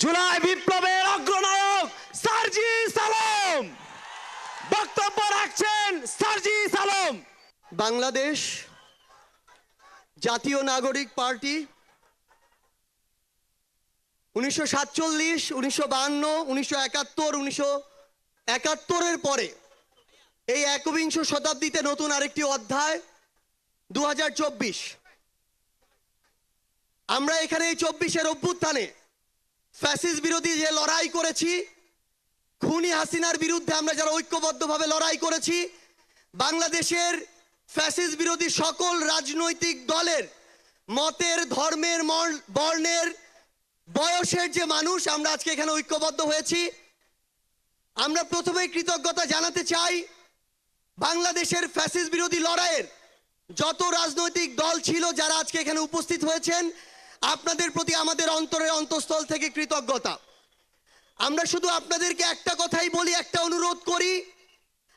জুলাই বিপ্লবের অগ্রনায়ক সার্জিস আলম বক্তব্য রাখছেন। সার্জিস আলম। বাংলাদেশ জাতীয় নাগরিক পার্টি 1947, 1952, 1971, 1971 পরে এই একবিংশ শতাব্দীতে নতুন আরেকটি অধ্যায় 2024। আমরা এখানে এই 24-এর অভ্যুত্থানে ফ্যাসিস্ট বিরোধী যে লড়াই করেছি, খুনি হাসিনার বিরুদ্ধে আমরা যারা ঐক্যবদ্ধভাবে লড়াই করেছি, বাংলাদেশের ফ্যাসিস্ট বিরোধী সকল রাজনৈতিক দলের মতের, ধর্মের, বর্ণের, বয়সের যে মানুষ আমরা আজকে এখানে ঐক্যবদ্ধ হয়েছি। আমরা প্রথমেই কৃতজ্ঞতা জানাতে চাই বাংলাদেশের ফ্যাসিস্ট বিরোধী লড়াইয়ের যত রাজনৈতিক দল ছিল যারা আজকে এখানে উপস্থিত হয়েছেন, আপনাদের প্রতি আমাদের অন্তরের অন্তঃস্থল থেকে কৃতজ্ঞতা। আমরা শুধু আপনাদেরকে একটা কথাই বলি, একটা অনুরোধ করি।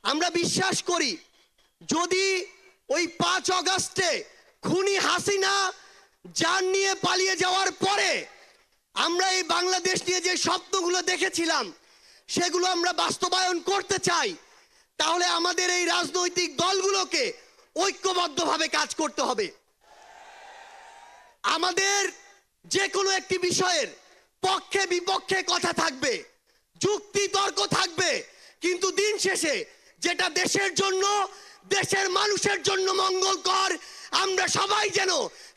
আমরা বিশ্বাস করি যদি ওই 5 অগাস্টে খুনি হাসিনা জান নিয়ে পালিয়ে যাওয়ার পরে আমরা এই বাংলাদেশ নিয়ে যে স্বপ্নগুলো দেখেছিলাম সেগুলো আমরা বাস্তবায়ন করতে চাই, তাহলে আমাদের এই রাজনৈতিক দলগুলোকে ঐক্যবদ্ধভাবে কাজ করতে হবে। আমাদের যে কোনো একটি বিষয়ের পক্ষে বিপক্ষে কথা থাকবে, যুক্তি তর্ক থাকবে, কিন্তু দিন শেষে যেটা দেশের জন্য, দেশের মানুষের জন্য মঙ্গলকর, আমরা সবাই যেন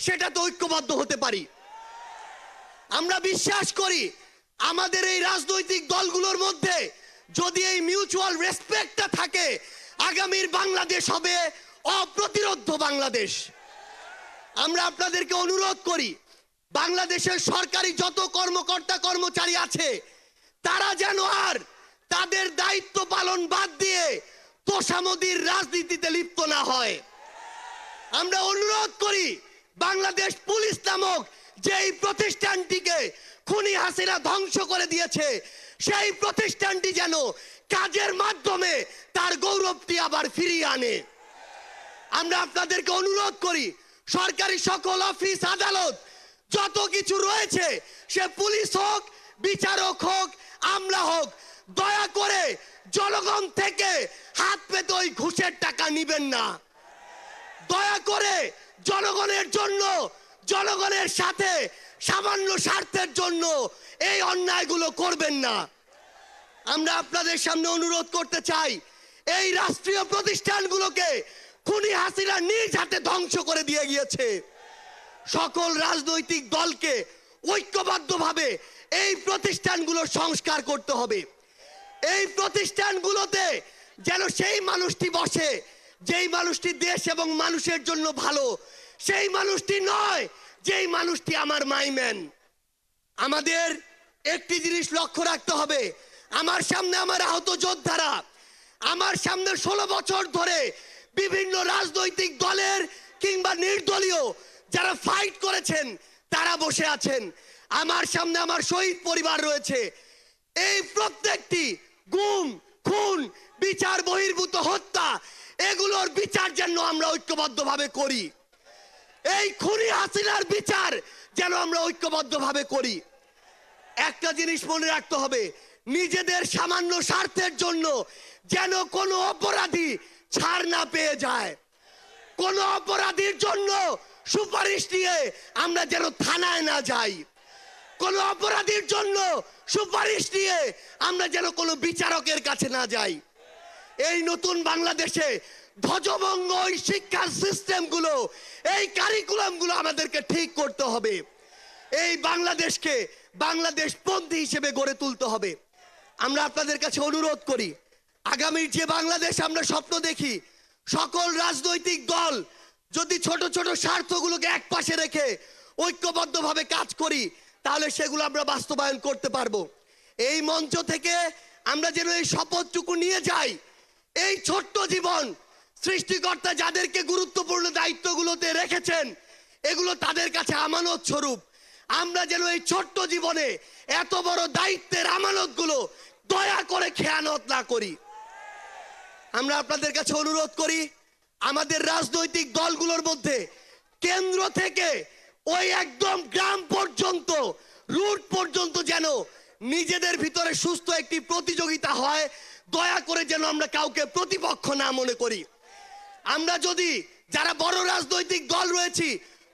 সেটাতে ঐক্যবদ্ধ হতে পারি। আমরা বিশ্বাস করি আমাদের এই রাজনৈতিক দলগুলোর মধ্যে যদি এই মিউচুয়াল রেসপেক্টটা থাকে, আগামীর বাংলাদেশ হবে অপ্রতিরোধ্য বাংলাদেশ। আমরা আপনাদেরকে অনুরোধ করি বাংলাদেশের সরকারি যত কর্মকর্তা কর্মচারী আছে তারা যেন আর তাদের দায়িত্ব পালন বাদ দিয়ে তোষামোদীর রাজনীতিতে লিপ্ত না হয়। আমরা অনুরোধ করি বাংলাদেশ পুলিশ নামক যেই প্রতিষ্ঠানটিকে খুনি হাসিনা ধ্বংস করে দিয়েছে সেই প্রতিষ্ঠানটি যেন কাজের মাধ্যমে তার গৌরবটি আবার ফিরিয়ে আনে। আমরা আপনাদেরকে অনুরোধ করি সরকারি সকল অফিস আদালত যত কিছু রয়েছে, সে পুলিশ হোক, বিচারক হোক, আমলা হোক, দয়া করে জনগণ থেকে হাত পেতে ওই ঘুষের টাকা নিবেন না। দয়া করে জনগণের জন্য, জনগণের সাথে সামান্য স্বার্থের জন্য এই অন্যায়গুলো করবেন না। আমরা আপনাদের সামনে অনুরোধ করতে চাই এই রাষ্ট্রীয় প্রতিষ্ঠানগুলোকে খুনি হাসিনা নিজ হাতে ধ্বংস করে দিয়ে গিয়েছে। সকল রাজনৈতিক দলকে ঐক্যবদ্ধভাবে এই প্রতিষ্ঠানগুলোর সংস্কার করতে হবে। এই প্রতিষ্ঠানগুলোতে যেন সেই মানুষটি বসে যেই মানুষটি দেশ এবং মানুষের জন্য ভালো, সেই মানুষটি নয় যেই মানুষটি আমার মাইম্যান। আমাদের একটি জিনিস লক্ষ্য রাখতে হবে, আমার সামনে আমার আহত যোদ্ধারা, আমার সামনে 16 বছর ধরে বিভিন্ন রাজনৈতিক দলের কিংবা নির্দলীয় যারা ফাইট করেছেন তারা বসে আছেন। আমার সামনে আমার শহীদ পরিবার রয়েছে। এই প্রত্যেকটি গুম, খুন, বিচার বহির্ভূত হত্যা, এগুলোর বিচার যেন আমরা ঐক্যবদ্ধভাবে করি। এই খুনি হাসিনার বিচার যেন আমরা ঐক্যবদ্ধভাবে করি। একটা জিনিস মনে রাখতে হবে, নিজেদের সামান্য স্বার্থের জন্য যেন কোনো অপরাধী ছাড় না পেয়ে যায়। কোনো অপরাধীর জন্য সুপারিশ নিয়ে আমরা যেন থানায় না যাই। কোনো অপরাধীর জন্য সুপারিশ নিয়ে আমরা যেন কোনো বিচারকের কাছে না যাই। এই নতুন বাংলাদেশে ধ্বজভঙ্গ ওই শিক্ষার সিস্টেমগুলো, এই কারিকুলামগুলো আমাদেরকে ঠিক করতে হবে। এই বাংলাদেশকে বাংলাদেশপন্থী হিসেবে গড়ে তুলতে হবে। আমরা আপনাদের কাছে অনুরোধ করি আগামীর যে বাংলাদেশ আমরা স্বপ্ন দেখি, সকল রাজনৈতিক দল যদি ছোট ছোট স্বার্থগুলোকে এক পাশে রেখে ঐক্যবদ্ধভাবে কাজ করি তাহলে সেগুলো আমরা বাস্তবায়ন করতে পারবো। এই মঞ্চ থেকে আমরা যেন এই শপথটুকু নিয়ে যাই, এই ছোট্ট জীবন সৃষ্টিকর্তা যাদেরকে গুরুত্বপূর্ণ দায়িত্বগুলোতে রেখেছেন এগুলো তাদের কাছে আমানত স্বরূপ। আমরা যেন এই ছোট্ট জীবনে এত বড় দায়িত্বের আমানতগুলো দয়া করে খেয়ানত না করি। আমরা আপনাদের কাছে অনুরোধ করি আমাদের রাজনৈতিক দলগুলোর মধ্যে কেন্দ্র থেকে ওই একদম গ্রাম পর্যন্ত রুট পর্যন্ত যেন নিজেদের ভিতরে সুস্থ একটি প্রতিযোগিতা হয়, দয়া করে যেন আমরা কাউকে প্রতিপক্ষ না মনে করি। আমরা যদি যারা বড় রাজনৈতিক দল রয়েছি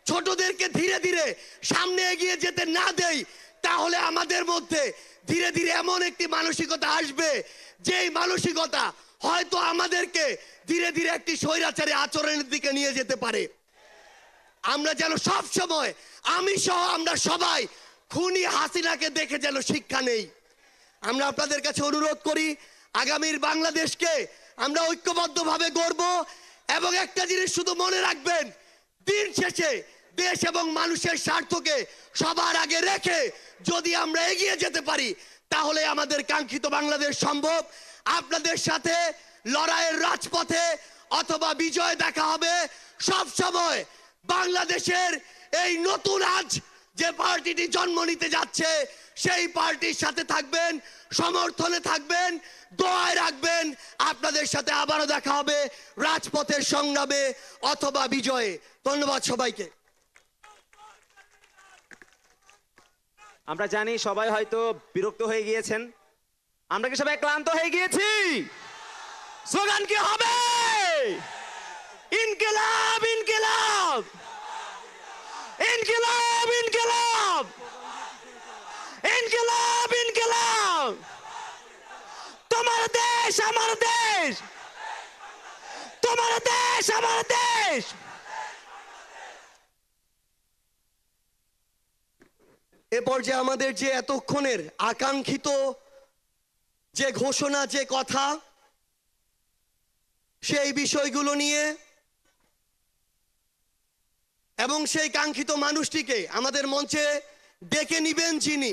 ছোটদেরকে ধীরে ধীরে সামনে এগিয়ে যেতে না দেই, তাহলে আমাদের মধ্যে ধীরে ধীরে এমন একটি মানসিকতা আসবে, যেই মানসিকতা হয়তো আমাদেরকে ধীরে ধীরে একটি স্বৈরাচারী আচরণের দিকে নিয়ে যেতে পারে। আমরা যেন সব সময়, আমি সহ আমরা সবাই খুনি হাসিনাকে দেখে যেন শিক্ষা নেই। আমরা আপনাদের কাছে অনুরোধ করি, আগামীর বাংলাদেশকে আমরা ঐক্যবদ্ধভাবে গড়ব। এবং একটা জিনিস শুধু মনে রাখবেন, দিন শেষে দেশ এবং মানুষের স্বার্থকে সবার আগে রেখে যদি আমরা এগিয়ে যেতে পারি, তাহলে আমাদের কাঙ্ক্ষিত বাংলাদেশ সম্ভব। আপনাদের সাথে লড়াইয়ের রাজপথে অথবা বিজয় দেখা হবে। সব সময় বাংলাদেশের এই নতুন আজ যে পার্টিটি জন্ম নিতে যাচ্ছে, সেই পার্টির সাথে থাকবেন, সমর্থনে থাকবেন, দোয়ায় রাখবেন। আপনাদের সাথে আবারও দেখা হবে রাজপথের সংগ্রামে অথবা বিজয়ে। ধন্যবাদ সবাইকে। আমরা জানি সবাই হয়তো বিরক্ত হয়ে গিয়েছেন। আমরা কি সবাই ক্লান্ত হয়ে গিয়েছি? স্লোগান কি হবে? ইনকিলাব ইনকিলাব ইনকিলাব ইনকিলাব ইনকিলাব ইনকিলাব। তোমার দেশ আমার দেশ, তোমার দেশ আমার দেশ। এ পর্যায়ে আমাদের যে এতক্ষণের আকাঙ্ক্ষিত যে ঘোষণা, যে কথা, সেই বিষয়গুলো নিয়ে এবং সেই কাঙ্ক্ষিত মানুষটিকে আমাদের মঞ্চে ডেকে নিবেন, যিনি